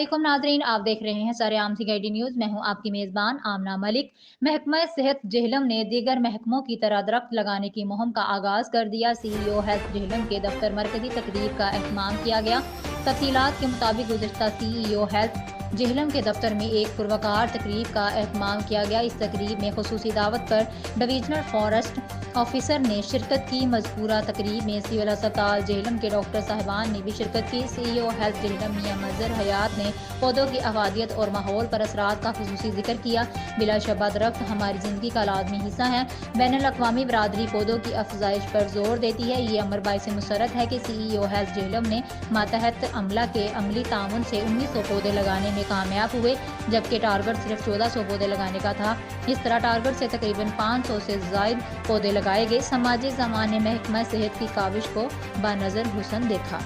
अस्सलामुअलैकुम नाज़रीन, आप देख रहे हैं सरेआम सिगेडी न्यूज़। मैं हूं आपकी मेज़बान आमना मलिक। महकमा सेहत जेहलम ने दीगर महकमों की तरह दरख्त लगाने की मुहिम का आगाज कर दिया। सीईओ हेल्थ जेहलम के दफ्तर मरकजी तकरीब का एहतमाम किया गया। तफसीलात के मुताबिक गुज़िश्ता सीईओ हेल्थ जेहलम के दफ्तर में एक पुरवकार तकरीब का एहतमाम किया गया। इस तकरीब में खुसूसी दावत पर डिवीजनल फॉरेस्ट ऑफिसर ने शिरकत की। मज़कूरा तकरीब में सिविल अस्पताल जेहलम के डॉक्टर साहिबान ने भी शिरकत की। सीईओ हेल्थ जेहलम मियां मंजर हयात ने पौधों की अफादियत और माहौल पर असरात का खुसूसी जिक्र किया। बिलाशबा दरख्त हमारी ज़िंदगी का लाजमी हिस्सा है। बैनुल अक़वामी बरादरी पौधों की अफजाइश पर जोर देती है। ये अमर बाइस मुसरत है कि सीईओ हेल्थ जेहलम ने मातहत अमला के अमली ताउन से 1900 पौधे लगाने में कामयाब हुए, जबकि टारगेट सिर्फ 1400 पौधे लगाने का था। इस तरह टारगेट से तकरीबन 500 से ज़ायद पौधे लगाए गए। समाजी ज़माने महकमा सेहत की काविश को बानज़र हुस्न देखा।